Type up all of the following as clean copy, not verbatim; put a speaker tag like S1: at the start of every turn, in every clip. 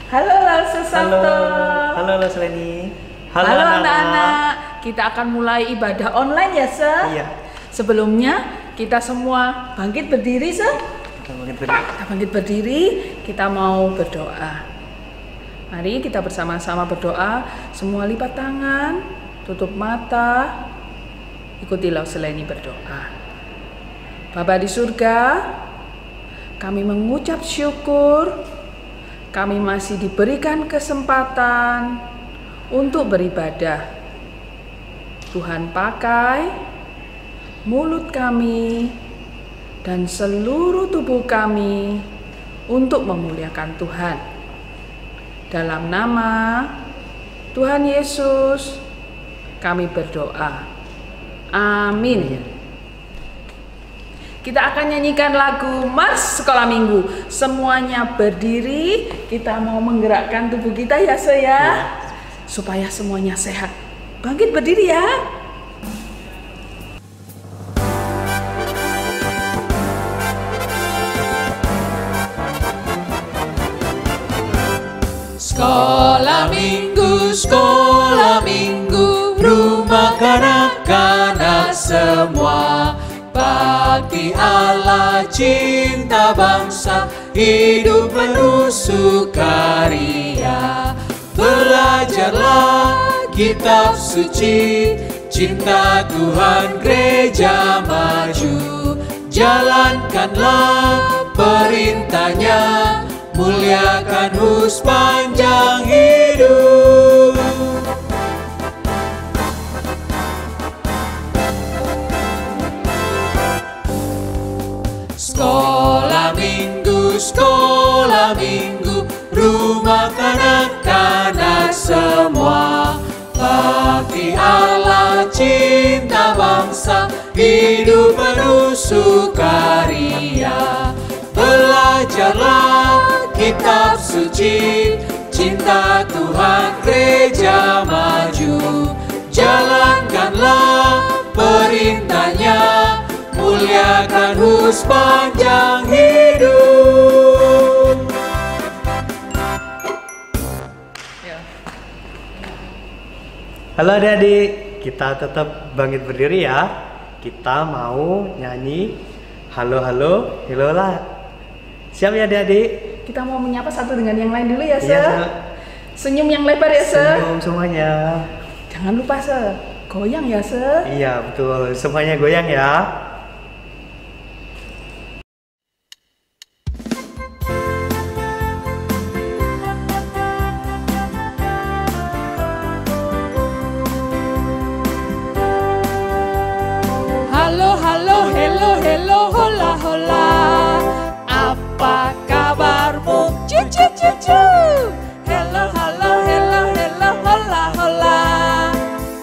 S1: Halo Lause Sabto.
S2: Halo Lause Leni.
S1: Halo anak-anak. Kita akan mulai ibadah online ya, Se?
S2: Iya.
S1: Sebelumnya kita semua bangkit berdiri, Se.
S2: Kita
S1: bangkit berdiri, kita mau berdoa. Mari kita bersama-sama berdoa. Semua lipat tangan, tutup mata. Ikuti Lause Leni berdoa. Bapa di surga, kami mengucap syukur. Kami masih diberikan kesempatan untuk beribadah. Tuhan pakai mulut kami dan seluruh tubuh kami untuk memuliakan Tuhan. Dalam nama Tuhan Yesus kami berdoa. Amin. Kita akan nyanyikan lagu Mars Sekolah Minggu. Semuanya berdiri, kita mau menggerakkan tubuh kita ya, Se ya. Supaya semuanya sehat. Bangkit berdiri ya.
S3: Sekolah minggu, rumah kanak-kanak semua. Bakti Allah, cinta bangsa, hidup penuh sukaria. Belajarlah kitab suci, cinta Tuhan gereja maju. Jalankanlah perintahnya, muliakan sepanjang hidup. Sekolah minggu, rumah kanak-kanak semua. Bakti Allah, cinta bangsa, hidup penuh sukaria. Belajarlah kitab suci, cinta Tuhan gereja maju. Jalankanlah perintahnya, muliakan sepanjang hidup.
S2: Halo adik-adik, kita tetap bangkit berdiri ya. Kita mau nyanyi halo halo hello lah. Siap ya adik-adik?
S1: Kita mau menyapa satu dengan yang lain dulu ya, Se.
S2: Iya,
S1: Senyum yang lebar ya, Se.
S2: senyum semuanya.
S1: Jangan lupa, Se. Goyang ya, Se.
S2: Iya betul, semuanya goyang ya.
S3: Halo, hello, hola, hola. Apa kabarmu? Cucu, cucu. Hello, hola, hola.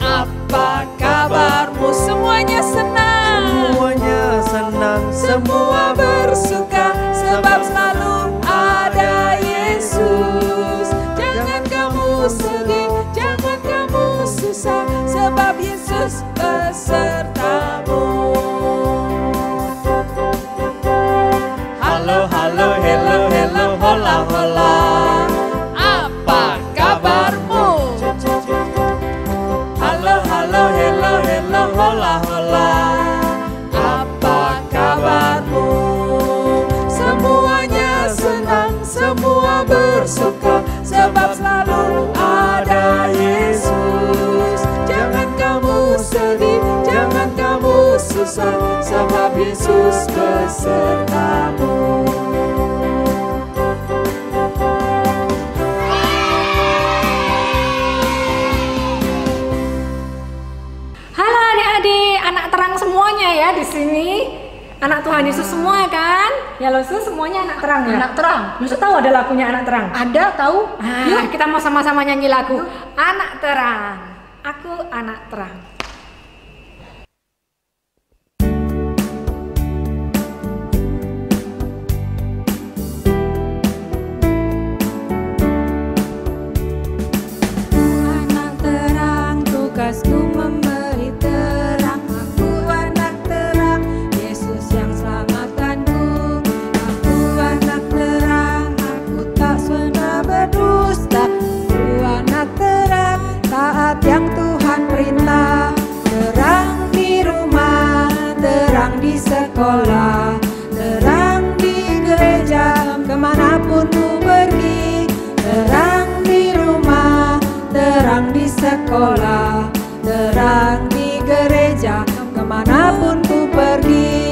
S3: Apa kabarmu? Semuanya senang.
S2: Semuanya senang,
S3: Semua bersuka, sebab selalu ada Yesus. Jangan kamu sedih, jangan kamu susah, sebab Yesus besertamu. Halo, hello, hola, hola. Apa kabarmu? Halo, hello, hola, hola. Apa kabarmu? Semuanya senang, semua bersuka, sebab selalu ada Yesus. Jangan kamu sedih, jangan kamu susah, sebab Yesus besertamu.
S4: Halo adik-adik, anak terang semuanya ya di sini. Anak Tuhan Yesus semua kan? Ya Lause semuanya anak terang ya.
S1: Anak terang.
S4: Lause tahu ada lagunya anak terang?
S1: Ada tahu?
S4: Yuk kita mau sama-sama nyanyi lagu Anak Terang. Aku anak terang.
S3: Anak terang, tugasku memberi terang. Aku anak terang, Yesus yang selamatkanku. Aku anak terang, aku tak suka berdua. terang di sekolah, terang di gereja, kemanapun ku pergi. Terang di rumah, terang di sekolah, terang di gereja, kemanapun ku pergi.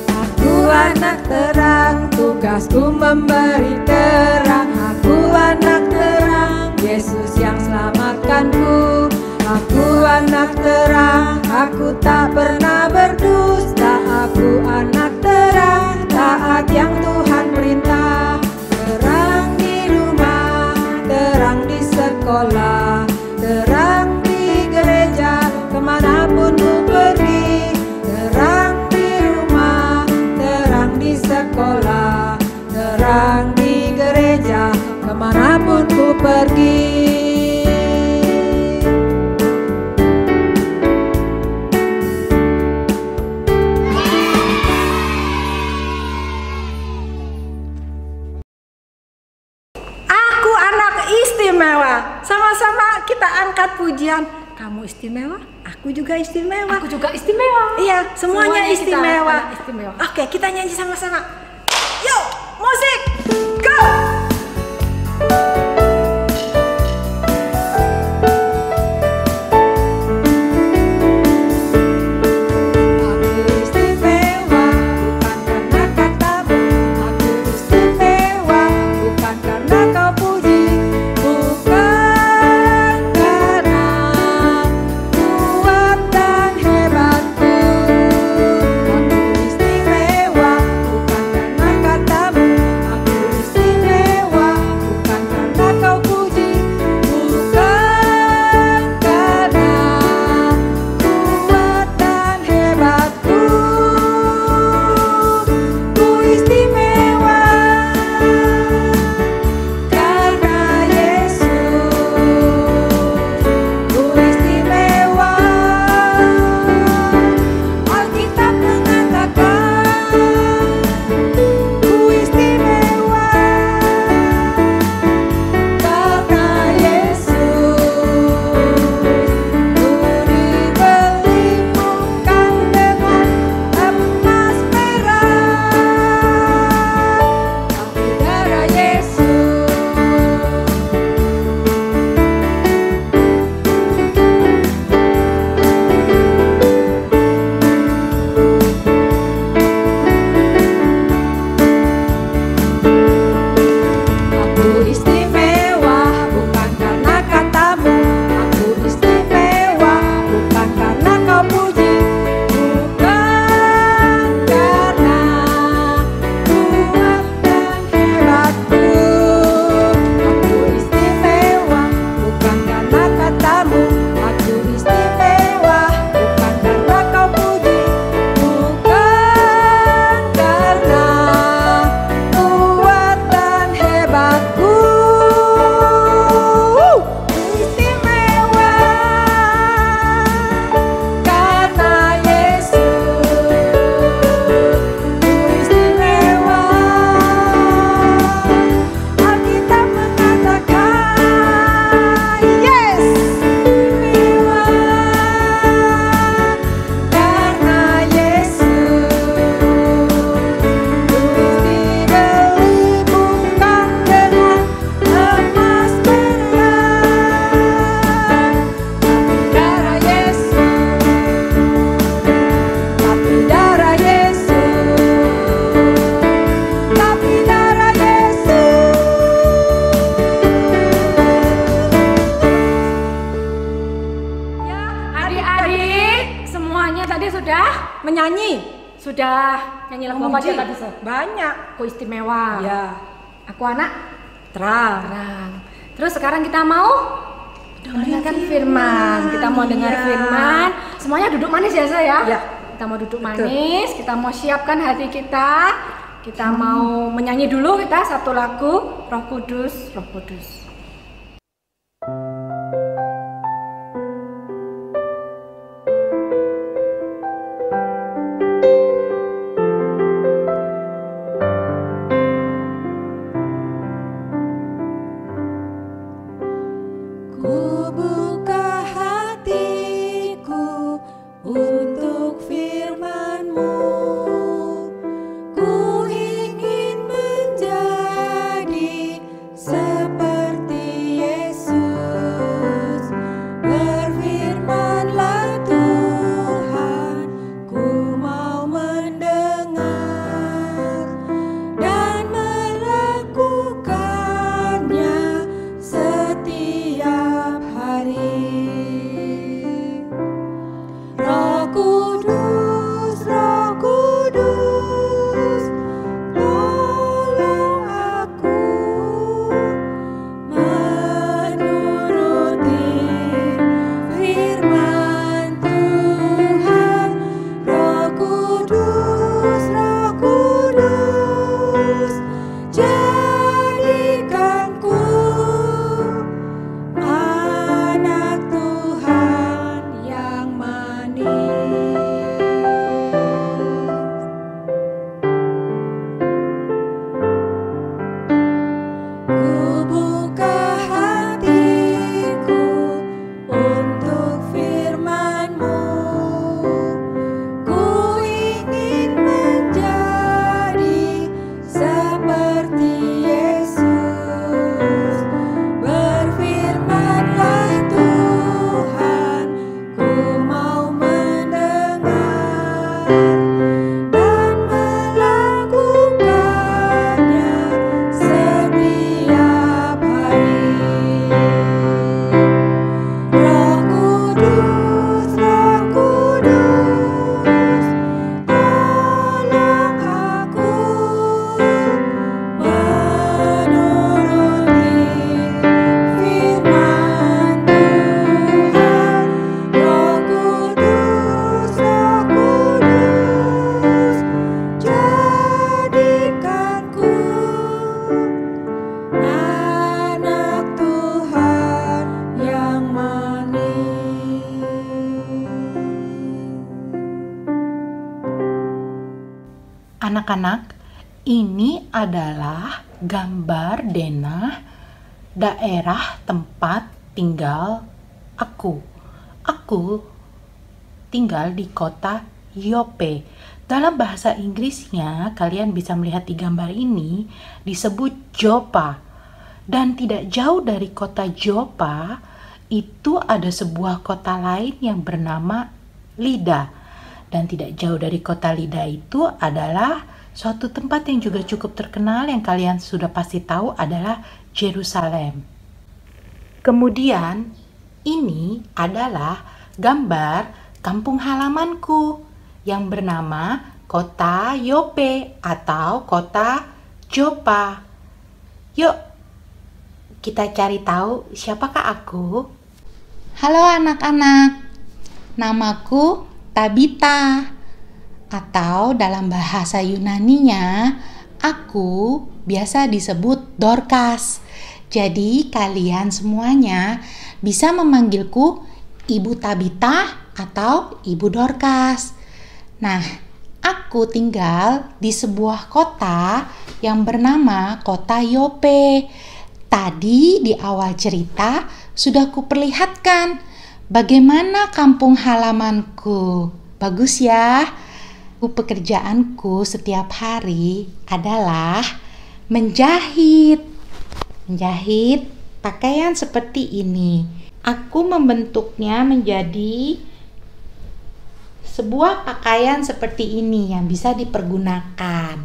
S3: Aku anak terang, tugasku memberi terang. Aku anak terang, Yesus yang selamatkanku. Aku anak terang, aku tak pernah berdusta. Aku anak terang, taat yang Tuhan perintah. Terang di rumah, terang di sekolah, terang di gereja, kemanapun ku pergi. Terang di rumah, terang di sekolah, terang di gereja, kemanapun ku pergi.
S4: Aku anak istimewa. Sama-sama kita angkat pujian. Kamu istimewa, aku juga istimewa.
S1: Aku juga istimewa.
S4: Iya, semuanya
S1: Kita
S4: istimewa.
S1: anak istimewa.
S4: Oke, kita nyanyi sama-sama. Yuk, musik, go!
S3: Aku istimewa bukan karena katamu, aku istimewa bukan karena kau puji, bukan karena kuat dan hebatku. Aku istimewa bukan karena katamu, aku istimewa bukan karena kau puji, bukan karena kuat dan hebatku. Ku istimewa karena Yesus. Ku istimewa. Alkitab mengatakan ku istimewa karena Yesus. Ku dibeli bukan dengan emas perak, tapi darah Yesus. Aku istimewa bukan karena katamu, aku istimewa bukan karena kau puji, bukan karena kuat dan hebatku. Aku istimewa bukan karena katamu, aku istimewa bukan karena kau puji, bukan karena kuat dan hebatku. Istimewa karena Yesus. Istimewa. Alkitab mengatakan yes. Istimewa karena Yesus. Dibeli bukan dengan emas perak, tapi darah Yesus, tapi darah Yesus, tapi darah Yesus.
S4: Ya,
S1: Adik-adik, semuanya tadi sudah
S4: menyanyi.
S1: nyanyi lagu apa aja tadi, Sir?
S4: Banyak.
S1: Aku istimewa.
S4: Ya,
S1: Aku anak
S4: terang.
S1: terang. Terus sekarang kita mau dengarkan firman. Kita mau dengar
S4: Iya.
S1: firman. Semuanya duduk manis ya, saya.
S4: Ya.
S1: Kita mau duduk
S4: Betul.
S1: manis. Kita mau siapkan hati kita. Kita mau menyanyi dulu kita satu lagu. Roh Kudus, Roh Kudus.
S3: Ku buka hatiku untuk firman-Mu. Ku ingin menjadi seperti Yesus. Berfirman-Lah Tuhan, ku mau mendengar dan melakukannya setiap hari. Roh Kudus, Roh Kudus, tolong aku menuruti firman Tuhan. Roh Kudus, Roh Kudus, jadikanku anak Tuhan yang manis. Ku buka hatiku untuk firman-Mu. Ku ingin menjadi seperti Yesus. Berfirman-Lah Tuhan, ku mau mendengar dan melakukannya setiap hari. Roh Kudus, Roh Kudus, tolong aku menuruti firman Tuhan. Roh Kudus, Roh Kudus, jadikanku anak Tuhan yang manis.
S5: Anak-anak, ini adalah gambar denah daerah tempat tinggal aku. Aku tinggal di kota Yope. Dalam bahasa Inggrisnya, kalian bisa melihat di gambar ini disebut Joppa. Dan tidak jauh dari kota Joppa, itu ada sebuah kota lain yang bernama Lida. Dan tidak jauh dari kota Lida itu adalah suatu tempat yang juga cukup terkenal yang kalian sudah pasti tahu adalah Yerusalem. Kemudian ini adalah gambar kampung halamanku yang bernama kota Yope atau kota Joppa. Yuk, kita cari tahu siapakah aku. Halo anak-anak, namaku Tabita, atau dalam bahasa Yunaninya aku biasa disebut Dorcas. Jadi kalian semuanya bisa memanggilku Ibu Tabita atau Ibu Dorcas. Nah, aku tinggal di sebuah kota yang bernama kota Yope. Tadi di awal cerita sudah kuperlihatkan bagaimana kampung halamanku. Bagus ya. Pekerjaanku setiap hari adalah menjahit. Menjahit pakaian seperti ini. Aku membentuknya menjadi sebuah pakaian seperti ini yang bisa dipergunakan.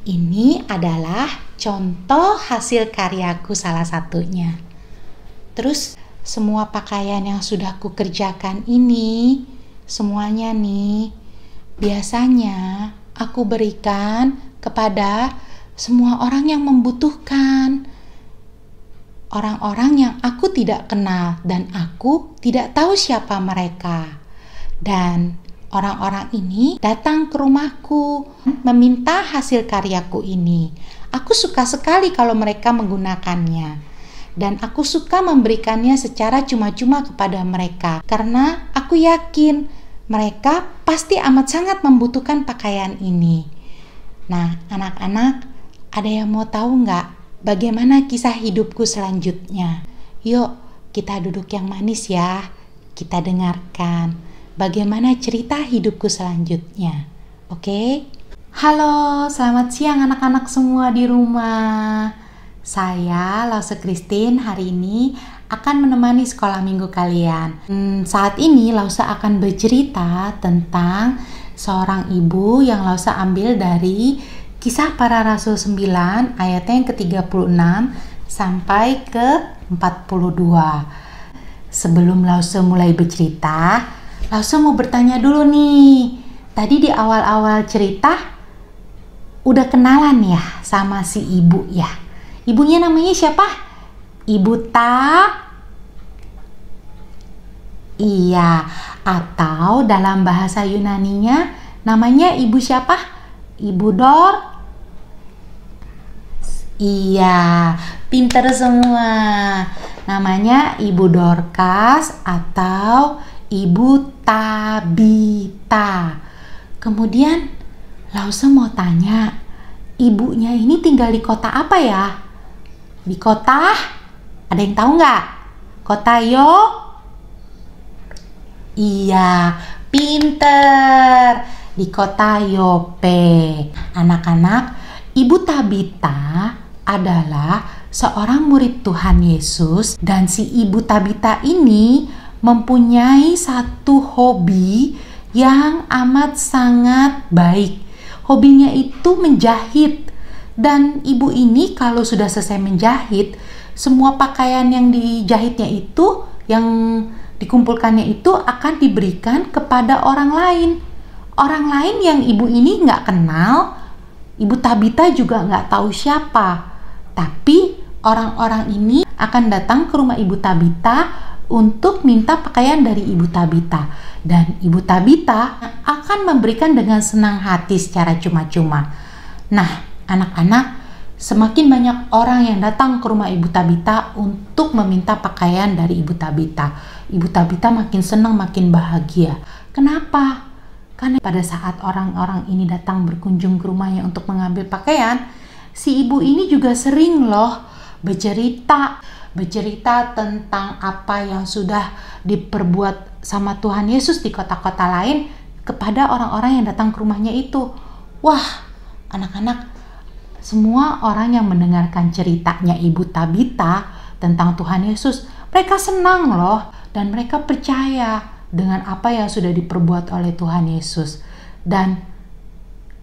S5: Ini adalah contoh hasil karyaku salah satunya. Terus semua pakaian yang sudah kukerjakan ini, semuanya nih, biasanya aku berikan kepada semua orang yang membutuhkan. Orang-orang yang aku tidak kenal dan aku tidak tahu siapa mereka. Dan orang-orang ini datang ke rumahku meminta hasil karyaku ini. Aku suka sekali kalau mereka menggunakannya. Dan aku suka memberikannya secara cuma-cuma kepada mereka. Karena aku yakin mereka pasti amat sangat membutuhkan pakaian ini. Nah, anak-anak, ada yang mau tahu nggak bagaimana kisah hidupku selanjutnya? Yuk, kita duduk yang manis ya. Kita dengarkan bagaimana cerita hidupku selanjutnya. Oke? Halo, selamat siang anak-anak semua di rumah. Saya, Lause Christine, hari ini akan menemani sekolah minggu kalian. Saat ini Lause akan bercerita tentang seorang ibu yang Lause ambil dari Kisah Para Rasul 9 ayatnya yang ke-36 sampai ke-42. Sebelum Lause mulai bercerita, Lause mau bertanya dulu nih. Tadi di awal-awal cerita udah kenalan ya sama si ibu ya. Ibunya namanya siapa? Ibu Iya, atau dalam bahasa Yunaninya namanya ibu siapa? Ibu Iya, pinter semua. Namanya Ibu Dorcas atau Ibu Tabita. Kemudian Lause mau tanya, ibunya ini tinggal di kota apa ya? Di kota, ada yang tahu nggak? Kota Iya, pinter. Di kota Yope. Anak-anak, Ibu Tabita adalah seorang murid Tuhan Yesus, dan si Ibu Tabita ini mempunyai satu hobi yang amat sangat baik. Hobinya itu menjahit. Dan ibu ini kalau sudah selesai menjahit, semua pakaian yang dijahitnya itu, yang dikumpulkannya itu akan diberikan kepada orang lain. Orang lain yang ibu ini nggak kenal, Ibu Tabita juga nggak tahu siapa. Tapi orang-orang ini akan datang ke rumah Ibu Tabita untuk minta pakaian dari Ibu Tabita. Dan Ibu Tabita akan memberikan dengan senang hati secara cuma-cuma. Nah, anak-anak, semakin banyak orang yang datang ke rumah Ibu Tabita untuk meminta pakaian dari Ibu Tabita. Ibu Tabita makin senang, makin bahagia. Kenapa? Karena pada saat orang-orang ini datang berkunjung ke rumahnya untuk mengambil pakaian, si ibu ini juga sering loh bercerita tentang apa yang sudah diperbuat sama Tuhan Yesus di kota-kota lain kepada orang-orang yang datang ke rumahnya itu. Wah, anak-anak, semua orang yang mendengarkan ceritanya Ibu Tabita tentang Tuhan Yesus, mereka senang loh, dan mereka percaya dengan apa yang sudah diperbuat oleh Tuhan Yesus. Dan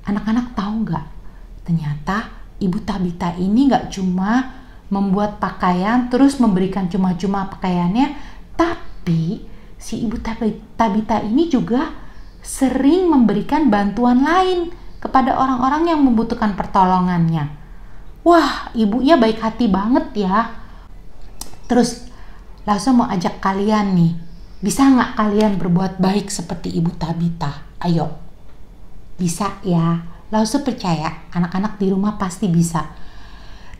S5: anak-anak tahu nggak? Ternyata Ibu Tabita ini nggak cuma membuat pakaian terus memberikan cuma-cuma pakaiannya, tapi si Ibu Tabita ini juga sering memberikan bantuan lain kepada orang-orang yang membutuhkan pertolongannya. Wah, ibunya baik hati banget ya. Terus Lause mau ajak kalian nih, bisa nggak kalian berbuat baik seperti Ibu Tabita? Ayo. Bisa ya. Lause percaya anak-anak di rumah pasti bisa.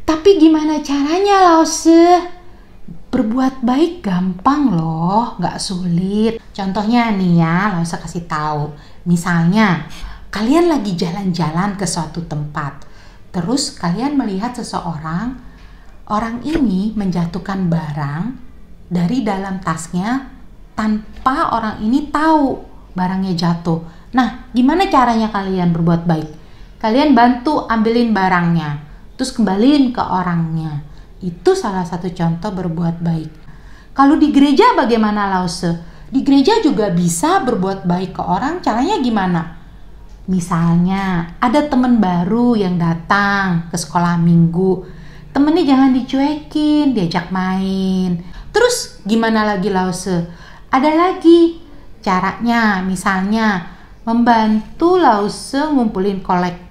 S5: Tapi gimana caranya, Lause? Berbuat baik gampang loh, nggak sulit. Contohnya nih ya, Lause kasih tahu. Misalnya, kalian lagi jalan-jalan ke suatu tempat. Terus kalian melihat seseorang, orang ini menjatuhkan barang dari dalam tasnya tanpa orang ini tahu barangnya jatuh. Nah, gimana caranya kalian berbuat baik? Kalian bantu ambilin barangnya, terus kembaliin ke orangnya. Itu salah satu contoh berbuat baik. Kalau di gereja bagaimana, Lause? Di gereja juga bisa berbuat baik ke orang. Caranya gimana? Misalnya ada teman baru yang datang ke sekolah minggu. Temennya jangan dicuekin, diajak main. Terus gimana lagi, Lause? Ada lagi caranya, misalnya membantu Lause ngumpulin kolekte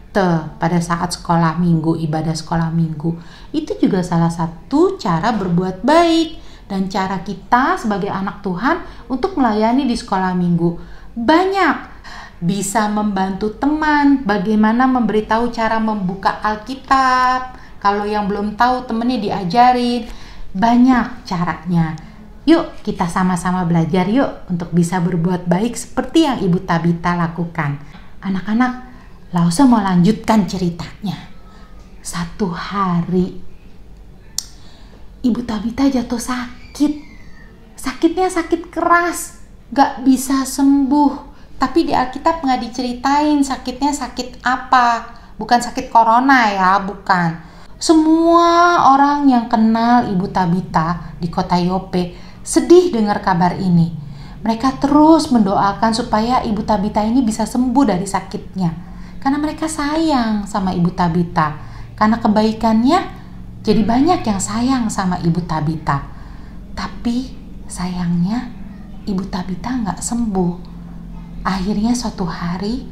S5: pada saat sekolah minggu, ibadah sekolah minggu. Itu juga salah satu cara berbuat baik dan cara kita sebagai anak Tuhan untuk melayani di sekolah minggu. Banyak. Bisa membantu teman bagaimana memberitahu cara membuka Alkitab. Kalau yang belum tahu, temennya diajarin. Banyak caranya. Yuk kita sama-sama belajar yuk untuk bisa berbuat baik seperti yang Ibu Tabita lakukan. Anak-anak, Lause mau lanjutkan ceritanya. Satu hari Ibu Tabita jatuh sakit sakitnya sakit keras, gak bisa sembuh. Tapi di Alkitab nggak diceritain sakitnya sakit apa. Bukan sakit corona ya, bukan. Semua orang yang kenal Ibu Tabita di kota Yope sedih dengar kabar ini. Mereka terus mendoakan supaya Ibu Tabita ini bisa sembuh dari sakitnya. Karena mereka sayang sama Ibu Tabita. Karena kebaikannya, jadi banyak yang sayang sama Ibu Tabita. Tapi sayangnya Ibu Tabita nggak sembuh. Akhirnya suatu hari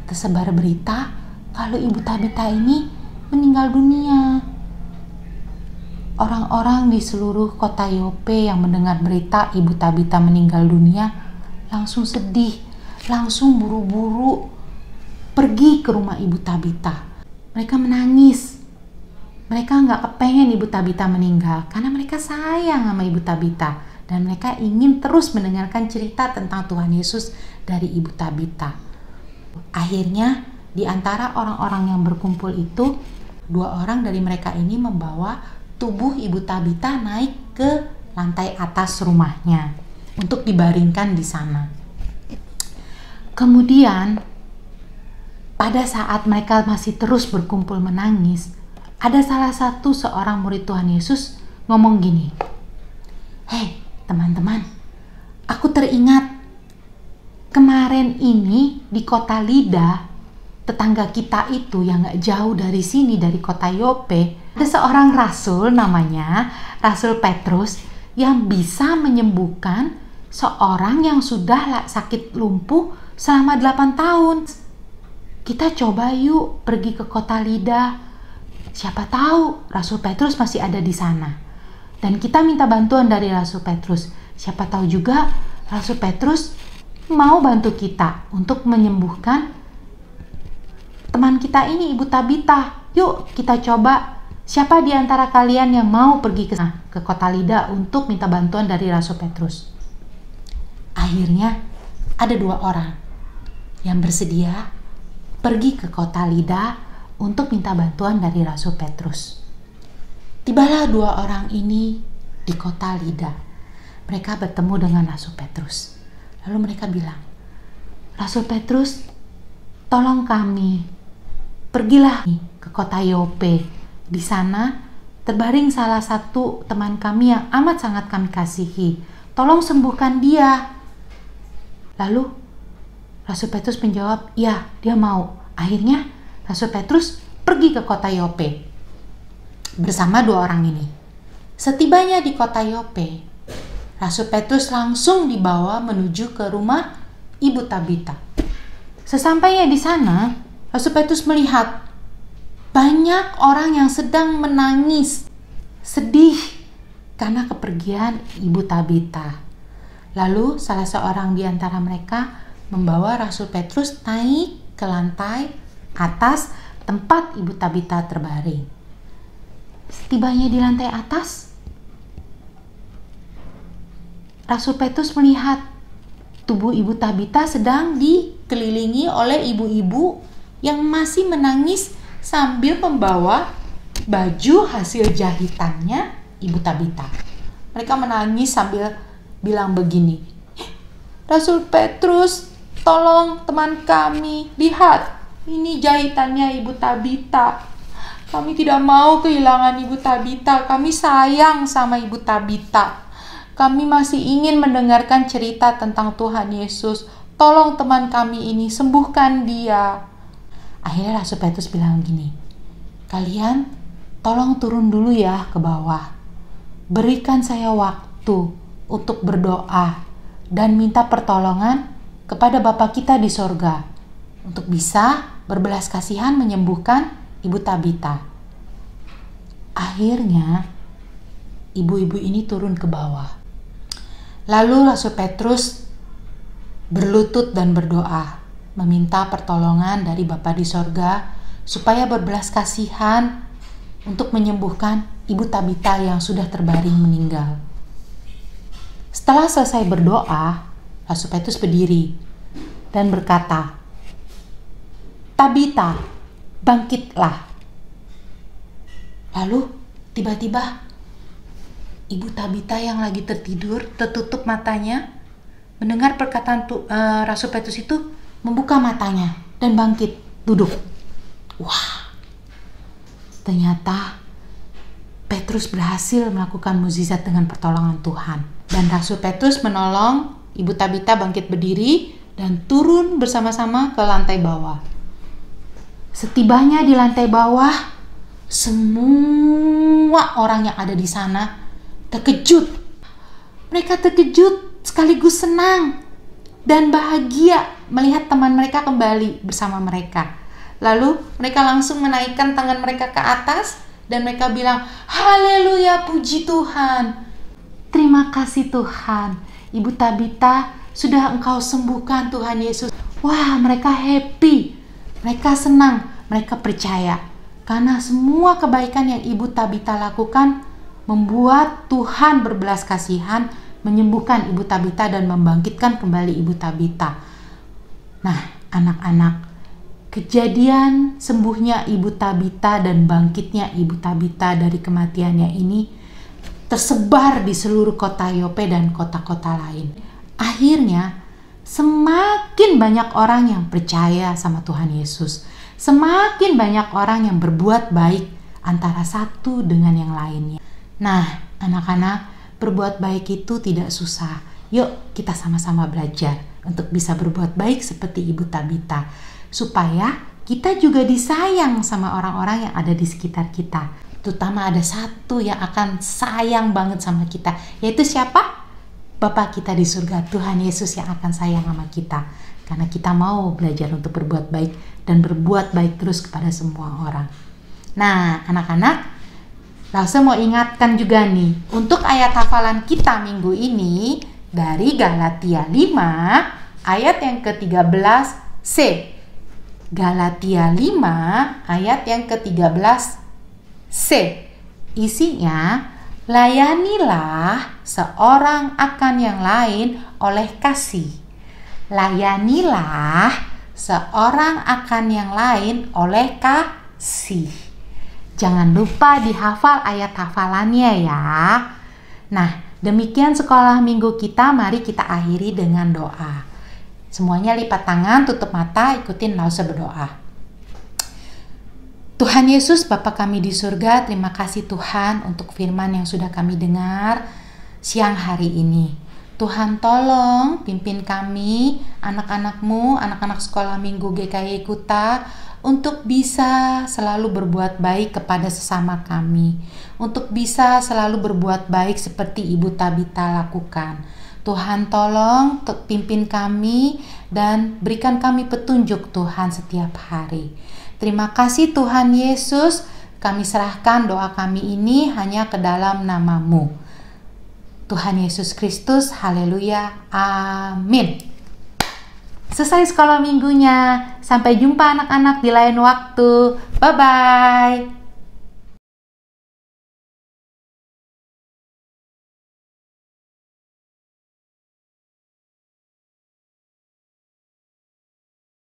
S5: tersebar berita kalau Ibu Tabita ini meninggal dunia. Orang-orang di seluruh kota Yope yang mendengar berita Ibu Tabita meninggal dunia langsung sedih, langsung buru-buru pergi ke rumah Ibu Tabita. Mereka menangis. Mereka nggak kepengen Ibu Tabita meninggal karena mereka sayang sama Ibu Tabita. Dan mereka ingin terus mendengarkan cerita tentang Tuhan Yesus dari Ibu Tabita. Akhirnya di antara orang-orang yang berkumpul itu, 2 orang dari mereka ini membawa tubuh Ibu Tabita naik ke lantai atas rumahnya untuk dibaringkan di sana. Kemudian pada saat mereka masih terus berkumpul menangis, ada salah satu seorang murid Tuhan Yesus ngomong gini, "Hei teman-teman, aku teringat kemarin ini di kota Lida, tetangga kita itu yang gak jauh dari sini, dari kota Yope, ada seorang rasul namanya Rasul Petrus yang bisa menyembuhkan seorang yang sudah sakit lumpuh selama 8 tahun. Kita coba yuk pergi ke kota Lida. Siapa tahu Rasul Petrus masih ada di sana. Dan kita minta bantuan dari Rasul Petrus. Siapa tahu juga Rasul Petrus mau bantu kita untuk menyembuhkan teman kita ini, Ibu Tabita. Yuk kita coba. Siapa di antara kalian yang mau pergi ke kota Lida untuk minta bantuan dari Rasul Petrus?" Akhirnya ada 2 orang yang bersedia pergi ke kota Lida untuk minta bantuan dari Rasul Petrus. Tibalah 2 orang ini di kota Lida. Mereka bertemu dengan Rasul Petrus. Lalu mereka bilang, "Rasul Petrus, tolong kami. Pergilah ke kota Yope. Di sana terbaring salah satu teman kami yang amat sangat kami kasihi. Tolong sembuhkan dia." Lalu Rasul Petrus menjawab, "Ya, dia mau." Akhirnya Rasul Petrus pergi ke kota Yope bersama 2 orang ini. Setibanya di kota Yope, Rasul Petrus langsung dibawa menuju ke rumah Ibu Tabita. Sesampainya di sana, Rasul Petrus melihat banyak orang yang sedang menangis, sedih karena kepergian Ibu Tabita. Lalu salah seorang di antara mereka membawa Rasul Petrus naik ke lantai atas tempat Ibu Tabita terbaring. Setibanya di lantai atas, Rasul Petrus melihat tubuh Ibu Tabita sedang dikelilingi oleh ibu-ibu yang masih menangis sambil membawa baju hasil jahitannya Ibu Tabita. Mereka menangis sambil bilang begini, "Rasul Petrus, tolong teman kami, lihat, ini jahitannya Ibu Tabita. Kami tidak mau kehilangan Ibu Tabita. Kami sayang sama Ibu Tabita. Kami masih ingin mendengarkan cerita tentang Tuhan Yesus. Tolong teman kami ini, sembuhkan dia." Akhirnya Rasul Petrus bilang gini, "Kalian tolong turun dulu ya ke bawah. Berikan saya waktu untuk berdoa dan minta pertolongan kepada Bapa kita di sorga untuk bisa berbelas kasihan menyembuhkan Ibu Tabita." Akhirnya ibu-ibu ini turun ke bawah. Lalu Rasul Petrus berlutut dan berdoa, meminta pertolongan dari Bapa di sorga supaya berbelas kasihan untuk menyembuhkan Ibu Tabita yang sudah terbaring meninggal. Setelah selesai berdoa, Rasul Petrus berdiri dan berkata, "Tabita, bangkitlah." Lalu tiba-tiba Ibu Tabita yang lagi tertidur, tertutup matanya, mendengar perkataan Rasul Petrus itu, membuka matanya dan bangkit, duduk. Wah, ternyata Petrus berhasil melakukan mukjizat dengan pertolongan Tuhan. Dan Rasul Petrus menolong Ibu Tabita bangkit berdiri dan turun bersama-sama ke lantai bawah. Setibanya di lantai bawah, semua orang yang ada di sana terkejut. Mereka terkejut sekaligus senang dan bahagia melihat teman mereka kembali bersama mereka. Lalu mereka langsung menaikkan tangan mereka ke atas dan mereka bilang, "Haleluya, puji Tuhan. Terima kasih Tuhan. Ibu Tabita sudah Engkau sembuhkan Tuhan Yesus." Wah, mereka happy. Mereka senang. Mereka percaya. Karena semua kebaikan yang Ibu Tabita lakukan membuat Tuhan berbelas kasihan, menyembuhkan Ibu Tabita dan membangkitkan kembali Ibu Tabita. Nah, anak-anak, kejadian sembuhnya Ibu Tabita dan bangkitnya Ibu Tabita dari kematiannya ini tersebar di seluruh kota Yope dan kota-kota lain. Akhirnya, semakin banyak orang yang percaya sama Tuhan Yesus. Semakin banyak orang yang berbuat baik antara satu dengan yang lainnya. Nah, anak-anak, berbuat baik itu tidak susah. Yuk, kita sama-sama belajar untuk bisa berbuat baik seperti Ibu Tabita, supaya kita juga disayang sama orang-orang yang ada di sekitar kita. Terutama ada satu yang akan sayang banget sama kita, yaitu siapa? Bapa kita di surga, Tuhan Yesus yang akan sayang sama kita. Karena kita mau belajar untuk berbuat baik dan berbuat baik terus kepada semua orang. Nah, anak-anak, Lause mau ingatkan juga nih, untuk ayat hafalan kita minggu ini dari Galatia 5 ayat yang ke-13c. Galatia 5 ayat yang ke-13c. Isinya, layanilah seorang akan yang lain oleh kasih. Layanilah seorang akan yang lain oleh kasih. Jangan lupa dihafal ayat hafalannya ya. Nah, demikian sekolah minggu kita. Mari kita akhiri dengan doa. Semuanya lipat tangan, tutup mata, ikutin Lause berdoa. Tuhan Yesus, Bapa kami di surga, terima kasih Tuhan untuk firman yang sudah kami dengar siang hari ini. Tuhan tolong pimpin kami, anak-anak-Mu, anak-anak sekolah minggu GKY Kuta, untuk bisa selalu berbuat baik kepada sesama kami, untuk bisa selalu berbuat baik seperti Ibu Tabita lakukan. Tuhan tolong pimpin kami dan berikan kami petunjuk Tuhan setiap hari. Terima kasih Tuhan Yesus, kami serahkan doa kami ini hanya ke dalam nama-Mu. Tuhan Yesus Kristus, haleluya, amin. Selesai sekolah minggunya. Sampai jumpa anak-anak di lain waktu. Bye-bye.